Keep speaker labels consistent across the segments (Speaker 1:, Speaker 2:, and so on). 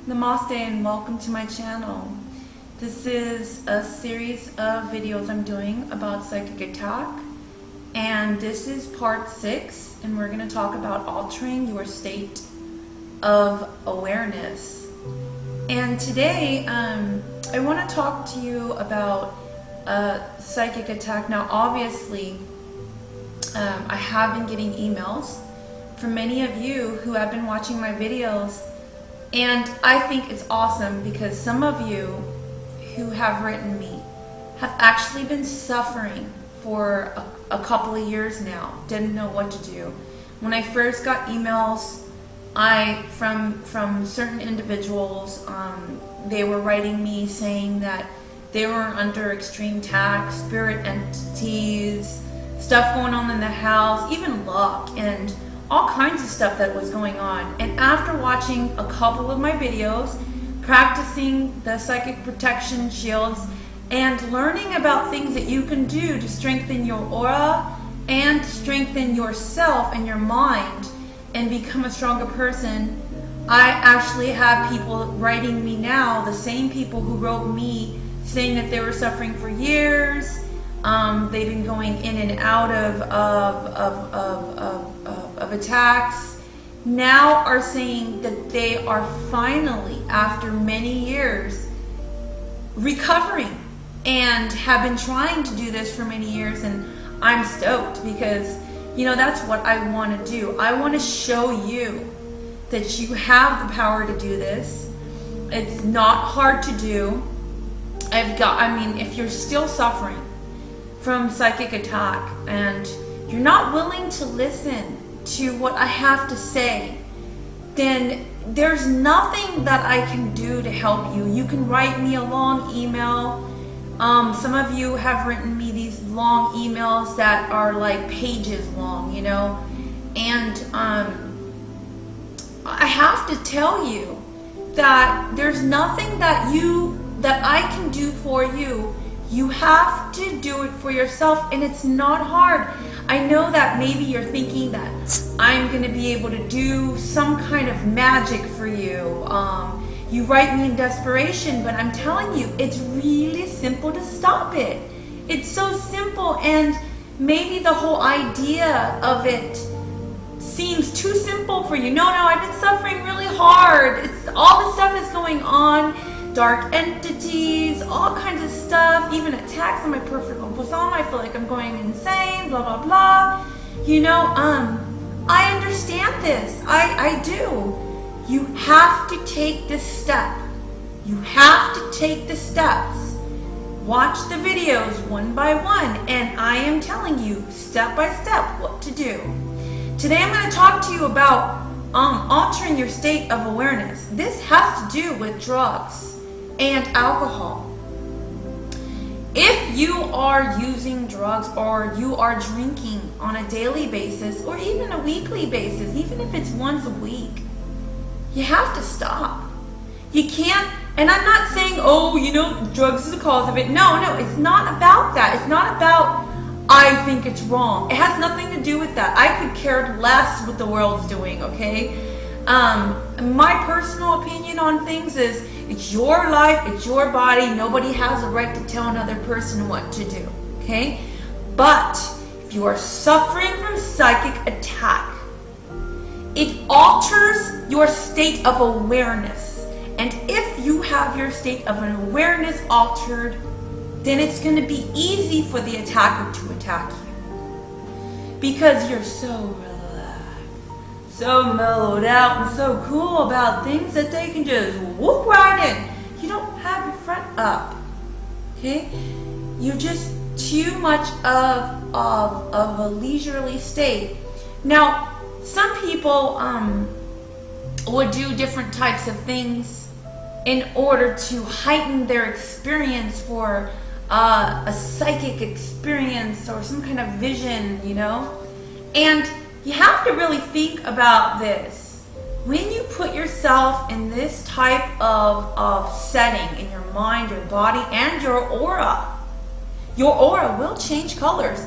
Speaker 1: Namaste and welcome to my channel. This is a series of videos I'm doing about psychic attack, and this is part 6, and we're going to talk about altering your state of awareness. And today I want to talk to you about psychic attack. Now obviously I have been getting emails from many of you who have been watching my videos, and I think it's awesome because some of you who have written me have actually been suffering for a couple of years now, didn't know what to do. When I first got emails from certain individuals, they were writing me saying that they were under extreme attack, spirit entities, stuff going on in the house, even luck, and all kinds of stuff that was going on. And after watching a couple of my videos, practicing the psychic protection shields, and learning about things that you can do to strengthen your aura and strengthen yourself and your mind and become a stronger person, I actually have people writing me now, the same people who wrote me saying that they were suffering for years. They've been going in and out of attacks, now are saying that they are finally, after many years, recovering and have been trying to do this for many years. And I'm stoked because, you know, that's what I want to do. I want to show you that you have the power to do this. It's not hard to do. If you're still suffering from psychic attack and you're not willing to listen to what I have to say, then there's nothing that I can do to help you. You can write me a long email. Some of you have written me these long emails that are like pages long, you know, and I have to tell you that there's nothing that I can do for you. You have to do it for yourself, and it's not hard. I know that maybe you're thinking that I'm going to be able to do some kind of magic for you. You write me in desperation, but I'm telling you, it's really simple to stop it. It's so simple, and maybe the whole idea of it seems too simple for you. No, I've been suffering really hard. It's all this stuff is going on. Dark entities, all kinds of stuff, even attacks on my personal persona. I feel like I'm going insane, blah, blah, blah. You know, I understand this. I do. You have to take this step. You have to take the steps. Watch the videos one by one, and I am telling you step by step what to do. Today I'm going to talk to you about altering your state of awareness. This has to do with drugs and alcohol. If you are using drugs or you are drinking on a daily basis or even a weekly basis, even if it's once a week, you have to stop. You can't, and I'm not saying, oh, you know, drugs is the cause of it. No, it's not about that. It's not about, I think it's wrong. It has nothing to do with that. I could care less what the world's doing, okay? My personal opinion on things is, it's your life, it's your body. Nobody has a right to tell another person what to do, okay? But if you are suffering from psychic attack, it alters your state of awareness. And if you have your state of an awareness altered, then it's going to be easy for the attacker to attack you. Because you're so relaxed, so mellowed out, and so cool about things that they can just whoop right in. You don't have your front up, okay? You're just too much of a leisurely state. Now, some people would do different types of things in order to heighten their experience for a psychic experience or some kind of vision, you know? And you have to really think about this. When you put yourself in this type of setting in your mind, your body, and your aura will change colors.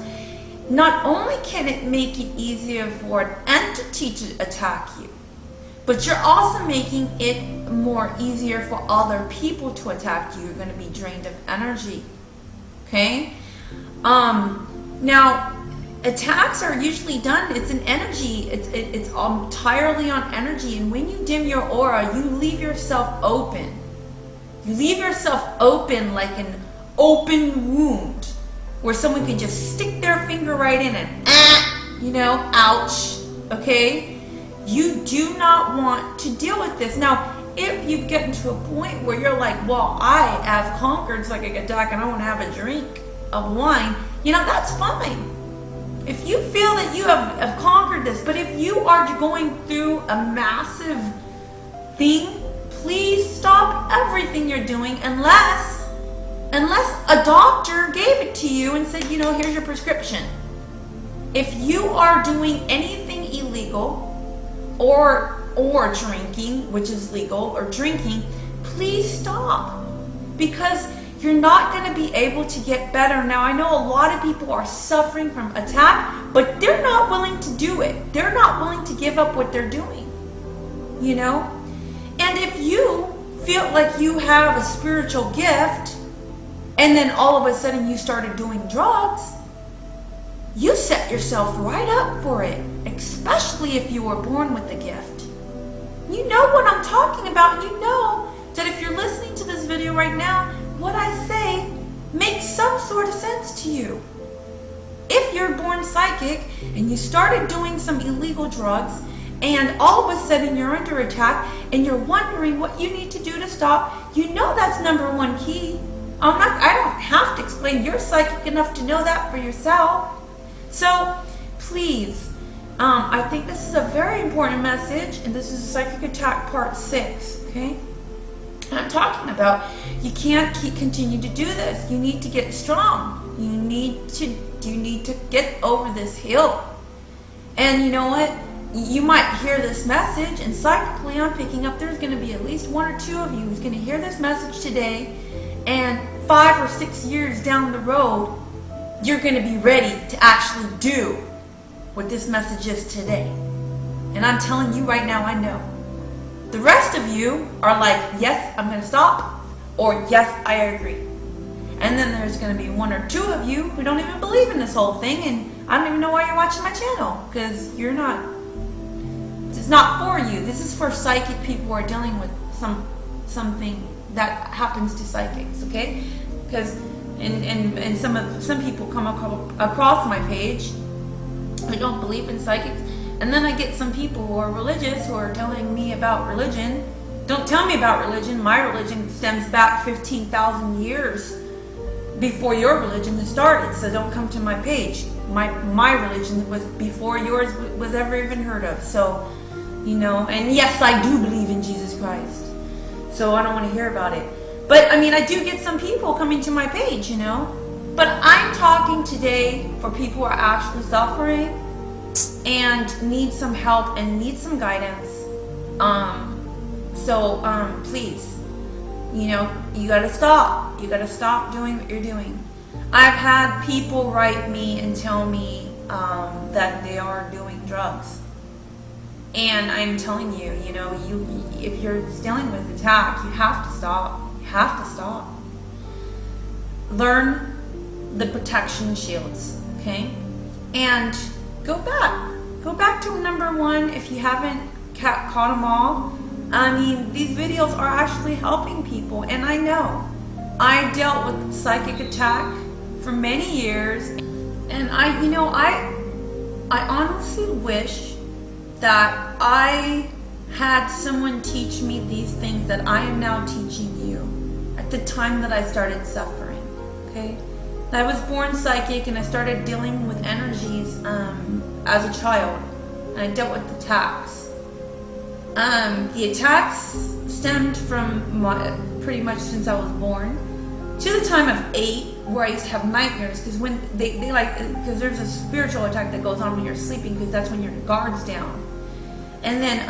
Speaker 1: Not only can it make it easier for an entity to attack you, but you're also making it more easier for other people to attack you. You're going to be drained of energy. Okay? Now, attacks are usually done, it's an energy, it's entirely on energy, and when you dim your aura, you leave yourself open. You leave yourself open like an open wound, where someone can just stick their finger right in and, you know, ouch, okay? You do not want to deal with this. Now, if you've gotten to a point where you're like, well, I have conquered psychic attack and I want to have a drink of wine, you know, that's fine. If you feel that you have conquered this, but if you are going through a massive thing, please stop everything you're doing unless a doctor gave it to you and said, you know, here's your prescription. If you are doing anything illegal or drinking, which is legal, or drinking, please stop, because you're not going to be able to get better. Now, I know a lot of people are suffering from attack, but they're not willing to do it. They're not willing to give up what they're doing, you know? And if you feel like you have a spiritual gift, and then all of a sudden you started doing drugs, you set yourself right up for it, especially if you were born with the gift. You know what I'm talking about. You know that if you're listening to this video right now, what I say makes some sort of sense to you. If you're born psychic and you started doing some illegal drugs and all of a sudden you're under attack and you're wondering what you need to do to stop, you know that's number one key. I don't have to explain. You're psychic enough to know that for yourself. So please, I think this is a very important message, and this is Psychic Attack Part 6, okay? And I'm talking about you can't continue to do this. You need to get strong. You need to get over this hill. And you know what? You might hear this message, and psychically I'm picking up there's going to be at least one or two of you who's going to hear this message today, and 5 or 6 years down the road, you're going to be ready to actually do what this message is today. And I'm telling you right now, I know. The rest of you are like, yes, I'm going to stop, or yes, I agree. And then there's going to be 1 or 2 of you who don't even believe in this whole thing, and I don't even know why you're watching my channel, because you're not. It's not for you. This is for psychic people who are dealing with something that happens to psychics, okay? Because and some people come across my page who don't believe in psychics, and then I get some people who are religious who are telling me about religion. Don't tell me about religion. My religion stems back 15,000 years before your religion has started, so don't come to my page. My religion was before yours was ever even heard of. So, you know, and yes, I do believe in Jesus Christ, so I don't want to hear about it. But I mean, I do get some people coming to my page, you know. But I'm talking today for people who are actually suffering and need some help and need some guidance. Please, you know, you gotta stop. You gotta stop doing what you're doing. I've had people write me and tell me that they are doing drugs. And I'm telling you, you know, if you're dealing with attack, you have to stop. You have to stop. Learn the protection shields, okay? And go back to number 1 if you haven't caught them all. I mean, these videos are actually helping people, and I know. I dealt with psychic attack for many years, and I honestly wish that I had someone teach me these things that I am now teaching you at the time that I started suffering, okay? I was born psychic, and I started dealing with energies as a child, and I dealt with attacks. The attacks stemmed from pretty much since I was born to the time of 8, where I used to have nightmares, because when because there's a spiritual attack that goes on when you're sleeping, because that's when your guard's down. And then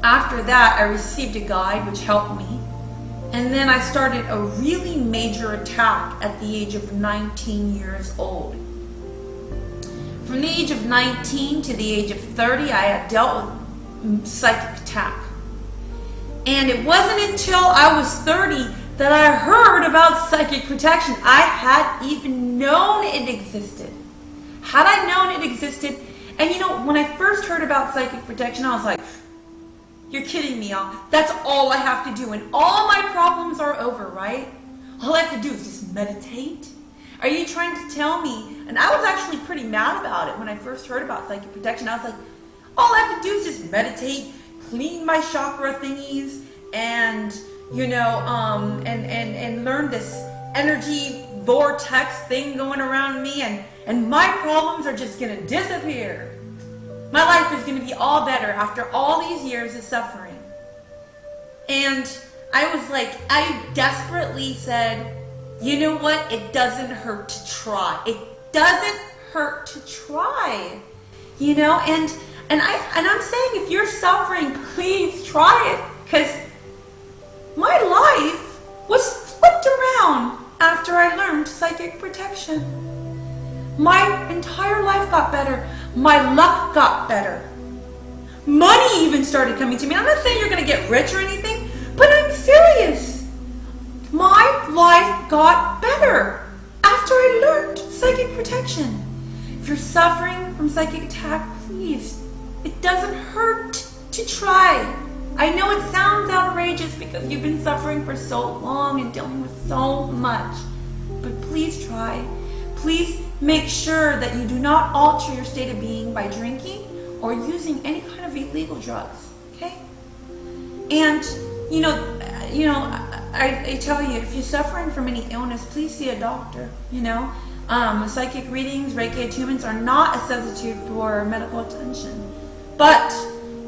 Speaker 1: after that, I received a guide which helped me. And then I started a really major attack at the age of 19 years old. From the age of 19 to the age of 30, I had dealt with psychic attack. And it wasn't until I was 30 that I heard about psychic protection. I hadn't even known it existed. Had I known it existed, and you know, when I first heard about psychic protection, I was like, you're kidding me, that's all I have to do and all my problems are over, right? All I have to do is just meditate? Are you trying to tell me? And I was actually pretty mad about it when I first heard about psychic protection. I was like, all I have to do is just meditate, clean my chakra thingies, and you know, and learn this energy vortex thing going around me, and my problems are just gonna disappear. My life is gonna be all better after all these years of suffering. And I was like, I desperately said, you know what? It doesn't hurt to try. It doesn't hurt to try. You know, and I'm saying, if you're suffering, please try it, because my life was flipped around after I learned psychic protection. My entire life got better. My luck got better. Money even started coming to me. I'm not saying you're going to get rich or anything, but I'm serious. My life got better after I learned psychic protection. If you're suffering from psychic attack, please, it doesn't hurt to try. I know it sounds outrageous because you've been suffering for so long and dealing with so much, but please try. Please make sure that you do not alter your state of being by drinking or using any kind of illegal drugs, okay? And, you know, I tell you, if you're suffering from any illness, please see a doctor, you know? Psychic readings, Reiki attunements are not a substitute for medical attention. But,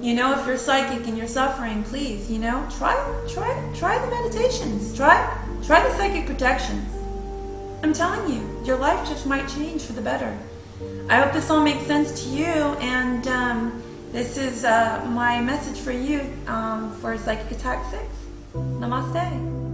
Speaker 1: you know, if you're psychic and you're suffering, please, you know, try the meditations. Try the psychic protections. I'm telling you, your life just might change for the better. I hope this all makes sense to you, and this is my message for you for Psychic Attack 6. Namaste.